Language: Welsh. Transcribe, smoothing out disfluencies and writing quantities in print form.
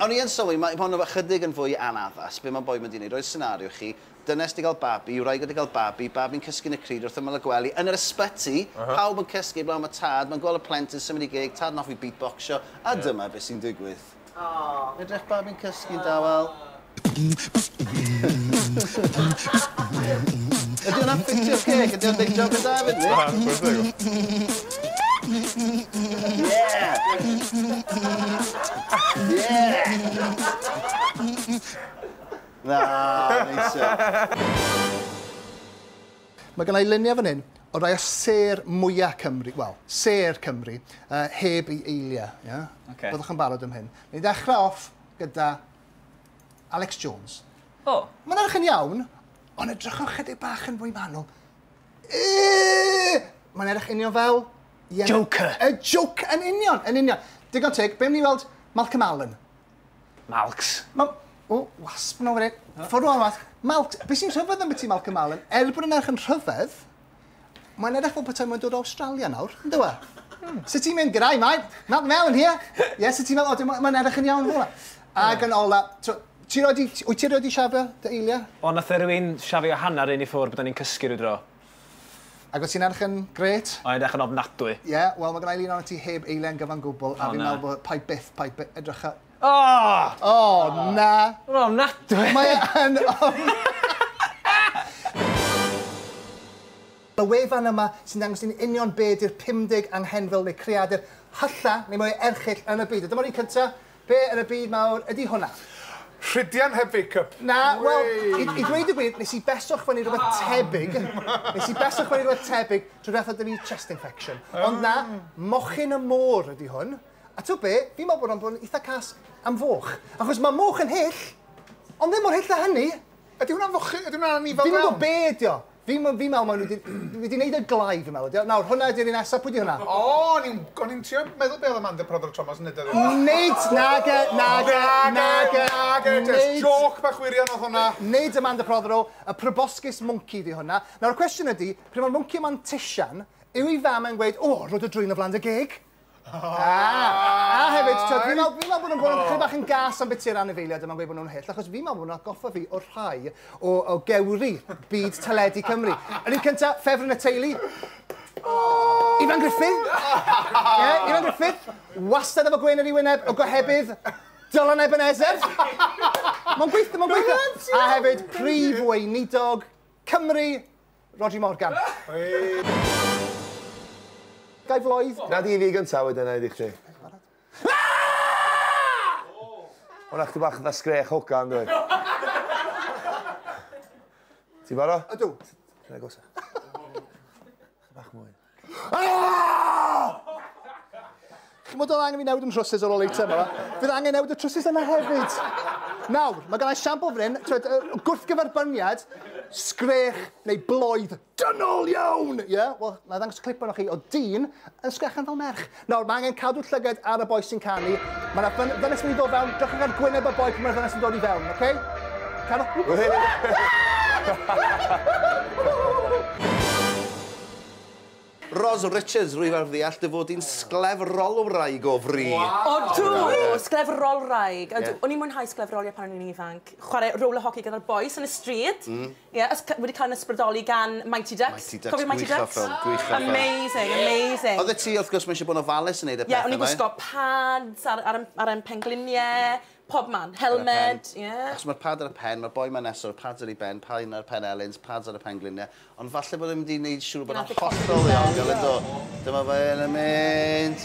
O'n i yn sylwi, mae hwn o chydig yn fwy anaddas, be mae boi mynd i wneud. Roedd senario chi, dynes di gael babi, yw rhaid wedi cael babi, babi'n cysgu yn y cryd wrth ymwyl y gwely. Yn yr ysbyty, pawb yn cysgu blaen mae tad, mae'n gweld y plentyn symud i gig, tad yn offi beatboxio, a dyma beth sy'n digwydd. Edrych babi'n cysgu'n dawel. Ydy hwnna'n ffitio'r ceg? Ydy hwnna'n big job yn David, ni? Yeah! Yeah! Na, neisio. Mae gennau luniau fan hyn o rai o ser mwyaf Cymru, wel, ser Cymru, heb ei eiliau. Byddwch yn barod am hyn. Ni'n dechrau off gyda Alex Jones. Mae'n edrych yn iawn, ond edrych yn chydig bach yn fwy manwl. Mae'n edrych union fel... Joker. Y joke, yn union, yn union. Digon teg, be ni'n weld Malcolm Allen? Malcs. O, wasp yn ofred. Ffwrdd o'n wasp. Malcs, beth sy'n rhyfedd am beth i Malcolm Allen? Bod yn edrych yn rhyfedd, mae'n edrych fel petai mae'n dod o Australia nawr, yn dywa? Sut ti'n mynd gyda'i, mae? Malcolm Allen here? Ie, sut ti'n meddwl, mae'n edrych yn iawn fel. Ac yn ola, wyt ti roed i siafio dy eiliau? O, nath rhywun siafio hanner un i ffwrdd bod ni'n cysgu rwy dro. Ac wyt ti'n edrych yn gret? O, edrych yn ofnadwy. Ie, wel, mae gennau lun o'n ti heb eiliau'n gyfan gwbl, a fi'n meddwl bod pai byth edrych a... O, na. Mae'n ofnadwy. Mae yn... Y wefan yma sy'n dangos ni'n union beth i'r 50 anghenfil neu creadur hylla neu mwy erchill yn y byd. Dyma'r un cyntaf, be yn y byd mawr ydy hwnna? Rhydian heb make-up. Na, wel, i ddweud y gwir, nes i beswch fan i rhywbeth tebyg. Nes i beswch fan i rhywbeth tebyg drwy fath o dyn ni chest infection. Ond na, mochyn y môr ydy hwn. A to be, fi'n meddwl bod o'n eitha cas am foch. Achos mae moch yn hyll, ond ddim mor hyll a hynny. Ydy hwnna'n fochyn? Ydy hwnna'n ni fel Fi'n meddwl be ydi o. Fi'n meddwl maen nhw wedi gwneud y glai, fi'n meddwl. Nawr, hwnna ydy'r un nesaf, pwy di hwnna? O, o'n i'n trio meddwl beth Amanda Brodyr Thomas yn edrych. Neid, naga. Just joke bach wirion oedd hwnna. Neid Amanda Brodyr, y proboscis monkey di hwnna. Nawr, y cwestiwn ydy, pryd mae'r monkey yma'n tisian, yw i fam yn gweud, o, roedd y drwy'n o flan dy gig? A hefyd, fi'n meddwl bod nhw'n chydig bach yn gas am beth i'r anifeiliad yma'n gweud bod nhw'n hyll, achos fi'n meddwl bod nhw'n atgoffa fi o rhai o gewri byd teledu Cymru. Yr un cyntaf, ffefryn y teulu. Ifan Griffith. Ifan Griffith. Wastad efo gwein ar ei wyneb o gohebydd Dylan Ebenezer. Mae'n gweithio. A hefyd, prif weinidog Cymru, Roger Morgan. Gai floedd? Na di fi gyntaf wedyn ei ddich chi. Hwna chdi bach dda sgrech hogan, dwi. Ti baro? Ydw. Dyna gosa. Bach mwy. Chi'n modd oedd angen i newid yn trwsus ar ôl eitem yma? Fydd angen newid y trwsus yna hefyd. Nawr, mae gennau siampl fan hyn, gwrthgyferbyniad, sgrech neu bloedd dynol iawn. Wel, na ddangos clip o'n chi o dyn yn sgrechan fel merch. Nawr, mae angen cadw llygad ar y boi sy'n canu. Mae yna ddynes mynd i ddod fewn, drychach ar gwyneb y boi pan mae'r ddynes yn dod i fewn, oce? Cadw. Ros Richards, rwyf ar ddeall, dy fod i'n sglefrolwraig o fri. Odw, sglefrolwraig. O'n i'n mwynhau sglefroliau pan o'n i'n ifanc. Chwarae roller hockey gyda'r boys yn y stryd. Wedi cael yn ysbrydoli gan Mighty Ducks. Cofio Mighty Ducks? Gwych ffilm. Amazing. Oedd y ti, wrth gwrs, mae eisiau bod yn ofalus yn neud y pethau. Ie, o'n i'n gwisgo pads ar yn pengliniau. Pob man, helmed, ie. Achos mae'r pad ar y pen, mae'r boi ma'n nesor, pads ar ei ben, pain ar y pen elins, pads ar y pen gliniau. Ond falle bod ddim wedi gwneud siŵr bod yna hollol iawn gael edo. Dyma fe yn y mynd.